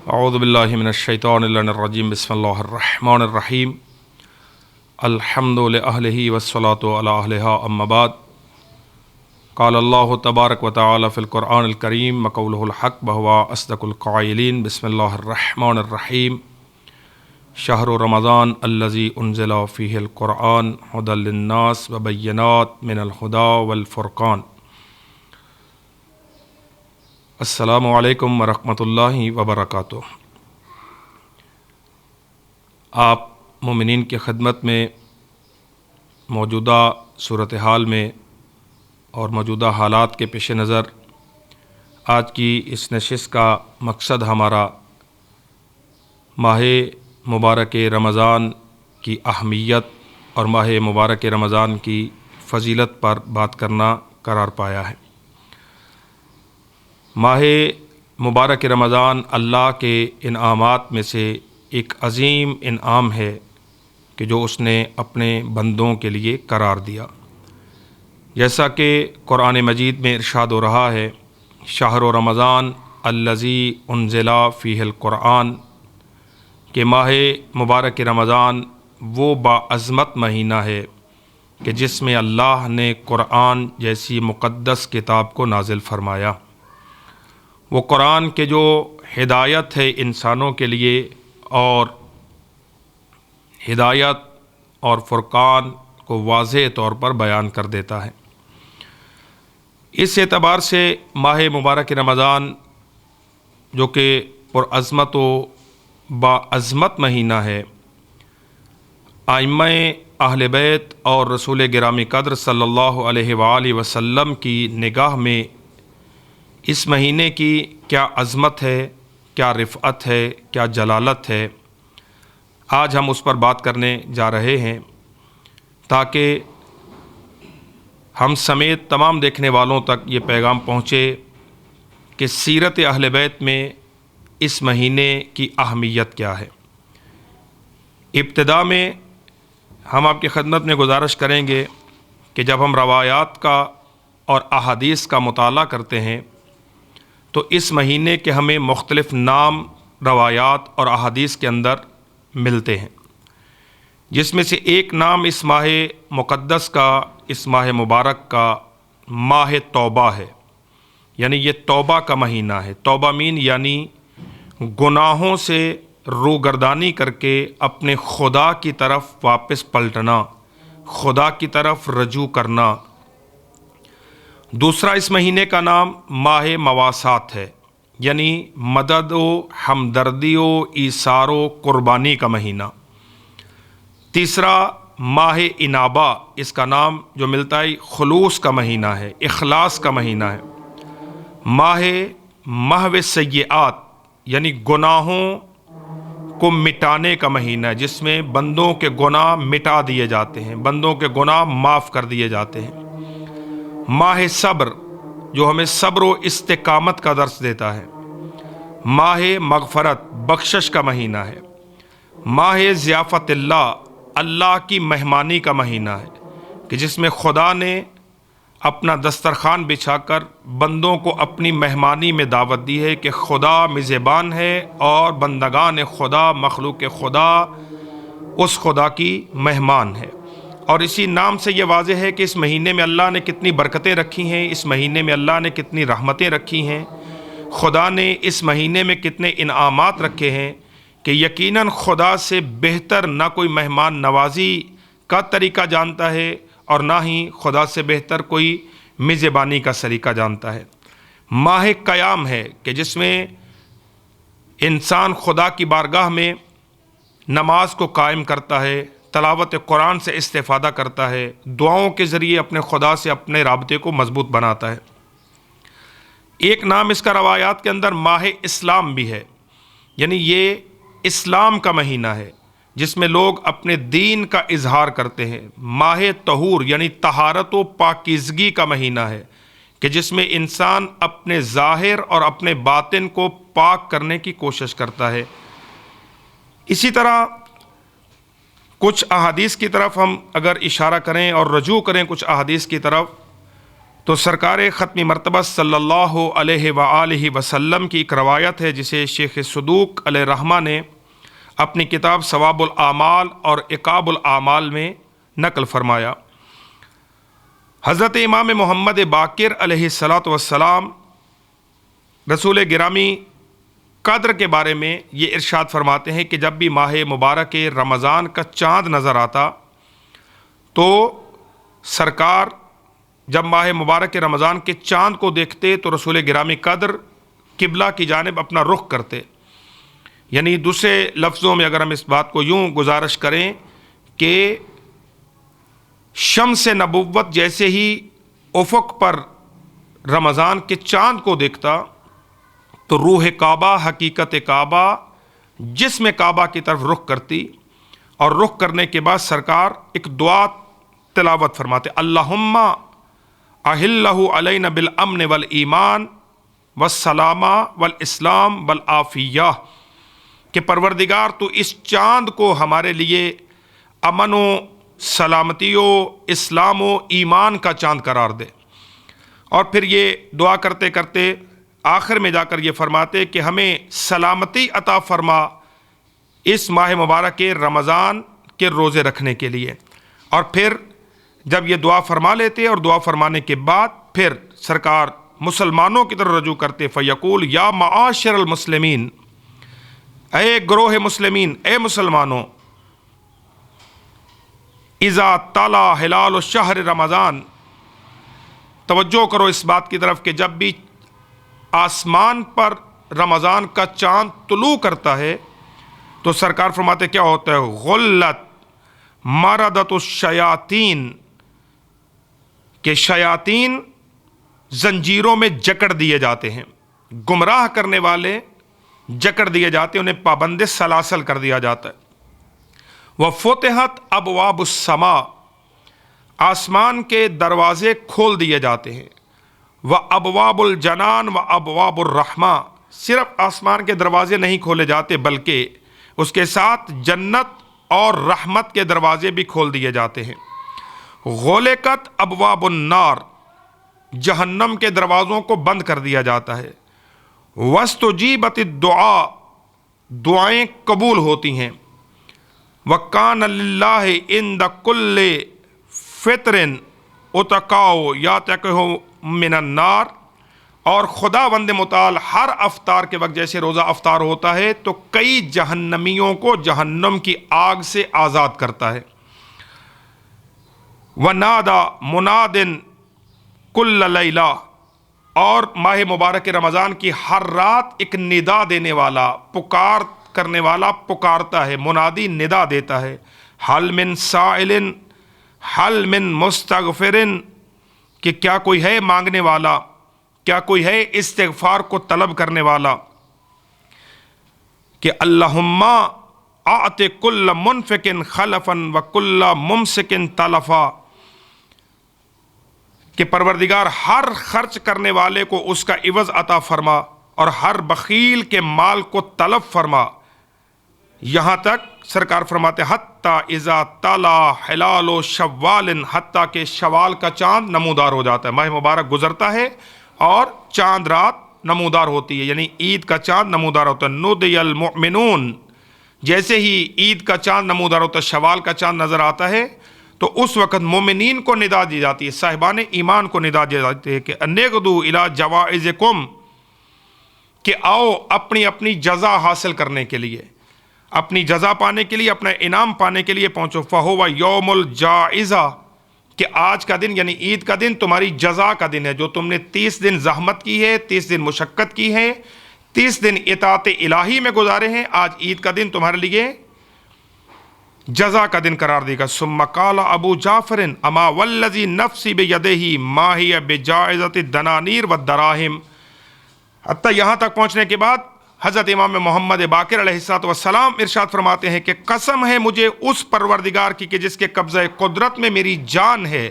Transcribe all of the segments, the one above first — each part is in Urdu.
اعوذ باللہ من الشیطان الرجیم بسم اللہ الرحمن الرحیم الحمد لأہلہ والصلاۃ علی اہلہا اما بعد قال اللہ تبارک و تعالی فی القرآن الکریم وقولہ الحق وہو اصدق القائلین بسم اللہ الرحمن الرحیم شہر رمضان الذی انزل فیہ القرآن ھدی للناس وبینات من الہدی والفرقان۔ السلام علیکم ورحمۃ اللہ وبرکاتہ۔ آپ مومنین کی خدمت میں موجودہ صورتحال میں اور موجودہ حالات کے پیش نظر آج کی اس نشست کا مقصد ہمارا ماہ مبارک رمضان کی اہمیت اور ماہ مبارک رمضان کی فضیلت پر بات کرنا قرار پایا ہے۔ ماہ مبارک رمضان اللہ کے انعامات میں سے ایک عظیم انعام ہے کہ جو اس نے اپنے بندوں کے لیے قرار دیا، جیسا کہ قرآن مجید میں ارشاد ہو رہا ہے شہر رمضان الذی انزل فیہ القرآن، کہ ماہ مبارک رمضان وہ باعظمت مہینہ ہے کہ جس میں اللہ نے قرآن جیسی مقدس کتاب کو نازل فرمایا۔ وہ قرآن کے جو ہدایت ہے انسانوں کے لیے اور ہدایت اور فرقان کو واضح طور پر بیان کر دیتا ہے۔ اس اعتبار سے ماہ مبارک رمضان جو کہ پرعظمت و باعظمت مہینہ ہے، ائمہ اہل بیت اور رسول گرامی قدر صلی اللہ علیہ وآلہ وسلم کی نگاہ میں اس مہینے کی کیا عظمت ہے، کیا رفعت ہے، کیا جلالت ہے، آج ہم اس پر بات کرنے جا رہے ہیں تاکہ ہم سمیت تمام دیکھنے والوں تک یہ پیغام پہنچے کہ سیرت اہل بیت میں اس مہینے کی اہمیت کیا ہے۔ ابتدا میں ہم آپ کی خدمت میں گزارش کریں گے کہ جب ہم روایات کا اور احادیث کا مطالعہ کرتے ہیں تو اس مہینے کے ہمیں مختلف نام روایات اور احادیث کے اندر ملتے ہیں، جس میں سے ایک نام اس ماہ مقدس کا، اس ماہ مبارک کا ماہ توبہ ہے، یعنی یہ توبہ کا مہینہ ہے۔ توبہ مین یعنی گناہوں سے روگردانی کر کے اپنے خدا کی طرف واپس پلٹنا، خدا کی طرف رجوع کرنا۔ دوسرا اس مہینے کا نام ماہ مواسات ہے، یعنی مدد و ہمدردی و ایثار و قربانی کا مہینہ۔ تیسرا ماہ انابہ، اس کا نام جو ملتا ہے خلوص کا مہینہ ہے، اخلاص کا مہینہ ہے۔ ماہ محو سیئات، یعنی گناہوں کو مٹانے کا مہینہ ہے، جس میں بندوں کے گناہ مٹا دیے جاتے ہیں، بندوں کے گناہ معاف کر دیے جاتے ہیں۔ ماہ صبر، جو ہمیں صبر و استقامت کا درس دیتا ہے۔ ماہ مغفرت، بخشش کا مہینہ ہے۔ ماہ ضیافت اللہ، اللہ کی مہمانی کا مہینہ ہے کہ جس میں خدا نے اپنا دسترخوان بچھا کر بندوں کو اپنی مہمانی میں دعوت دی ہے کہ خدا میزبان ہے اور بندگان خدا، مخلوق خدا اس خدا کی مہمان ہے۔ اور اسی نام سے یہ واضح ہے کہ اس مہینے میں اللہ نے کتنی برکتیں رکھی ہیں، اس مہینے میں اللہ نے کتنی رحمتیں رکھی ہیں، خدا نے اس مہینے میں کتنے انعامات رکھے ہیں کہ یقیناً خدا سے بہتر نہ کوئی مہمان نوازی کا طریقہ جانتا ہے اور نہ ہی خدا سے بہتر کوئی میزبانی کا سلیقہ جانتا ہے۔ ماہ قیام ہے کہ جس میں انسان خدا کی بارگاہ میں نماز کو قائم کرتا ہے، تلاوت قرآن سے استفادہ کرتا ہے، دعاؤں کے ذریعے اپنے خدا سے اپنے رابطے کو مضبوط بناتا ہے۔ ایک نام اس کا روایات کے اندر ماہ اسلام بھی ہے، یعنی یہ اسلام کا مہینہ ہے جس میں لوگ اپنے دین کا اظہار کرتے ہیں۔ ماہ طہور یعنی طہارت و پاکیزگی کا مہینہ ہے کہ جس میں انسان اپنے ظاہر اور اپنے باطن کو پاک کرنے کی کوشش کرتا ہے۔ اسی طرح کچھ احادیث کی طرف ہم اگر اشارہ کریں اور رجوع کریں کچھ احادیث کی طرف، تو سرکار ختمی مرتبہ صلی اللہ علیہ وآلہ وسلم کی ایک روایت ہے جسے شیخ صدوق علیہ رحمہ نے اپنی کتاب ثواب الاعمال اور عقاب الاعمال میں نقل فرمایا۔ حضرت امام محمد باقر علیہ الصلاۃ والسلام رسول گرامی قدر کے بارے میں یہ ارشاد فرماتے ہیں کہ جب بھی ماہ مبارک رمضان کا چاند نظر آتا تو سرکار جب ماہ مبارک رمضان کے چاند کو دیکھتے تو رسول گرامی قدر قبلہ کی جانب اپنا رخ کرتے۔ یعنی دوسرے لفظوں میں اگر ہم اس بات کو یوں گزارش کریں کہ شمس نبوت جیسے ہی افق پر رمضان کے چاند کو دیکھتا تو روح کعبہ، حقیقت کعبہ، جسم کعبہ کی طرف رخ کرتی، اور رخ کرنے کے بعد سرکار ایک دعا تلاوت فرماتے، اللہم احلہ علینا بالامن والایمان والسلامہ والاسلام والعافیہ، کہ پروردگار تو اس چاند کو ہمارے لیے امن و سلامتی و اسلام و ایمان کا چاند قرار دے۔ اور پھر یہ دعا کرتے کرتے آخر میں جا کر یہ فرماتے کہ ہمیں سلامتی عطا فرما اس ماہ مبارک رمضان کے روزے رکھنے کے لیے۔ اور پھر جب یہ دعا فرما لیتے اور دعا فرمانے کے بعد پھر سرکار مسلمانوں کی طرف رجوع کرتے، فیقول یا معاشر المسلمین، اے گروہ مسلمین، اے مسلمانوں، اذا طلع ہلال الشہر رمضان، توجہ کرو اس بات کی طرف کہ جب بھی آسمان پر رمضان کا چاند طلوع کرتا ہے تو سرکار فرماتے کیا ہوتا ہے، غلت مردت الشیاطین، کہ شیاطین زنجیروں میں جکڑ دیے جاتے ہیں، گمراہ کرنے والے جکڑ دیے جاتے ہیں، انہیں پابند سلاسل کر دیا جاتا ہے۔ وفتحت ابواب السماء، آسمان کے دروازے کھول دیے جاتے ہیں۔ وابواب الجنان وابواب الرحمہ، صرف آسمان کے دروازے نہیں کھولے جاتے بلکہ اس کے ساتھ جنت اور رحمت کے دروازے بھی کھول دیے جاتے ہیں۔ غلقت ابواب النار، جہنم کے دروازوں کو بند کر دیا جاتا ہے۔ واستجیبت الدعاء، دعائیں قبول ہوتی ہیں۔ وکان للہ عند کل فطر اتقاء یاتقہ من النار، اور خدا بند متعال ہر افطار کے وقت جیسے روزہ افطار ہوتا ہے تو کئی جہنمیوں کو جہنم کی آگ سے آزاد کرتا ہے۔ ونادا منادن کل لیلہ، اور ماہ مبارک رمضان کی ہر رات ایک ندا دینے والا، پکار کرنے والا پکارتا ہے، منادی ندا دیتا ہے، حل من سائل حل من مستغفر، کہ کیا کوئی ہے مانگنے والا، کیا کوئی ہے استغفار کو طلب کرنے والا، کہ اللہم اعط کل منفق خلفا وکل ممسک تلفا، کہ پروردگار ہر خرچ کرنے والے کو اس کا عوض عطا فرما اور ہر بخیل کے مال کو طلب فرما۔ یہاں تک سرکار فرماتے حتیٰ اذا طلع ہلال شوال، حتیٰ کہ شوال کا چاند نمودار ہو جاتا ہے، ماہ مبارک گزرتا ہے اور چاند رات نمودار ہوتی ہے، یعنی عید کا چاند نمودار ہوتا ہے۔ ندی المؤمنون، جیسے ہی عید کا چاند نمودار ہوتا ہے، شوال کا چاند نظر آتا ہے تو اس وقت مومنین کو ندا دی جاتی ہے، صاحبان ایمان کو ندا دی جاتی ہے کہ انغدوا الی جوائزکم، کہ آؤ اپنی اپنی جزا حاصل کرنے کے لیے، اپنی جزا پانے کے لیے، اپنا انعام پانے کے لیے پہنچو۔ فہو یوم الجائزہ، کہ آج کا دن یعنی عید کا دن تمہاری جزا کا دن ہے، جو تم نے 30 دن زحمت کی ہے، 30 دن مشقت کی ہے، 30 دن اطاعت الہی میں گزارے ہیں، آج عید کا دن تمہارے لیے جزا کا دن قرار دے گا۔ ثم قال ابو جعفر اما والذی نفسی بیدہ ما ہی بجائزۃ الدنانیر والدراہم، حتیٰ یہاں تک پہنچنے کے بعد حضرت امام محمد باقر علیہ الصلوۃ والسلام ارشاد فرماتے ہیں کہ قسم ہے مجھے اس پروردگار کی کہ جس کے قبضہ قدرت میں میری جان ہے،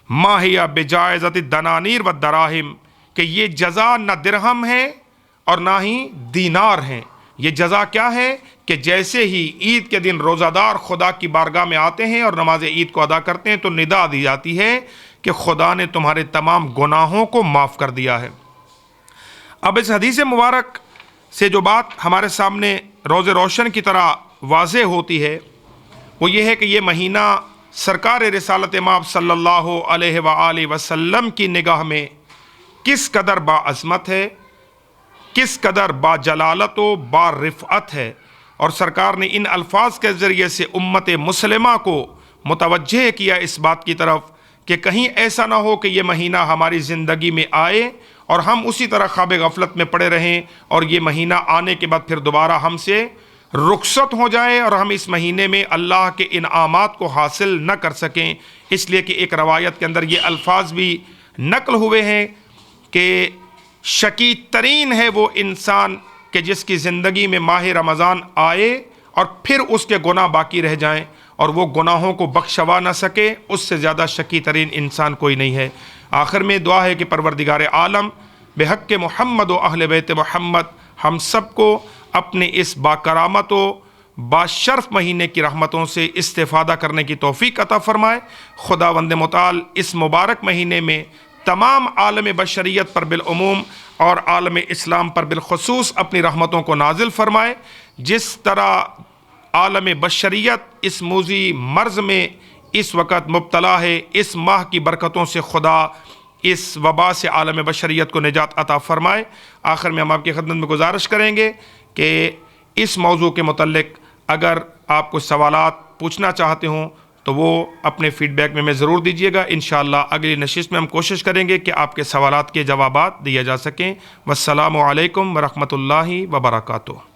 ما ہی بجائزۃ الدنانیر والدراہم، کہ یہ جزا نہ درہم ہے اور نہ ہی دینار ہیں۔ یہ جزا کیا ہے کہ جیسے ہی عید کے دن روزہ دار خدا کی بارگاہ میں آتے ہیں اور نماز عید کو ادا کرتے ہیں تو ندا دی جاتی ہے کہ خدا نے تمہارے تمام گناہوں کو معاف کر دیا ہے۔ اب اس حدیث مبارک سے جو بات ہمارے سامنے روز روشن کی طرح واضح ہوتی ہے وہ یہ ہے کہ یہ مہینہ سرکار رسالت مآب صلی اللہ علیہ وآلہ وسلم کی نگاہ میں کس قدر باعظمت ہے، کس قدر با جلالت و با رفعت ہے، اور سرکار نے ان الفاظ کے ذریعے سے امت مسلمہ کو متوجہ کیا اس بات کی طرف کہ کہیں ایسا نہ ہو کہ یہ مہینہ ہماری زندگی میں آئے اور ہم اسی طرح خواب غفلت میں پڑے رہیں اور یہ مہینہ آنے کے بعد پھر دوبارہ ہم سے رخصت ہو جائے اور ہم اس مہینے میں اللہ کے انعامات کو حاصل نہ کر سکیں۔ اس لیے کہ ایک روایت کے اندر یہ الفاظ بھی نقل ہوئے ہیں کہ شقی ترین ہے وہ انسان کہ جس کی زندگی میں ماہ رمضان آئے اور پھر اس کے گناہ باقی رہ جائیں اور وہ گناہوں کو بخشوا نہ سکے، اس سے زیادہ شقی ترین انسان کوئی نہیں ہے۔ آخر میں دعا ہے کہ پروردگار عالم بحق محمد و اہل بیت محمد ہم سب کو اپنے اس باکرامت و باشرف مہینے کی رحمتوں سے استفادہ کرنے کی توفیق عطا فرمائے۔ خداوند متعال اس مبارک مہینے میں تمام عالم بشریت پر بالعموم اور عالم اسلام پر بالخصوص اپنی رحمتوں کو نازل فرمائے۔ جس طرح عالم بشریت اس موذی مرض میں اس وقت مبتلا ہے، اس ماہ کی برکتوں سے خدا اس وبا سے عالم بشریت کو نجات عطا فرمائے۔ آخر میں ہم آپ کی خدمت میں گزارش کریں گے کہ اس موضوع کے متعلق اگر آپ کچھ سوالات پوچھنا چاہتے ہوں تو وہ اپنے فیڈ بیک میں ضرور دیجیے گا۔ انشاءاللہ اگلی نشست میں ہم کوشش کریں گے کہ آپ کے سوالات کے جوابات دیے جا سکیں۔ والسلام علیکم ورحمۃ اللہ وبرکاتہ۔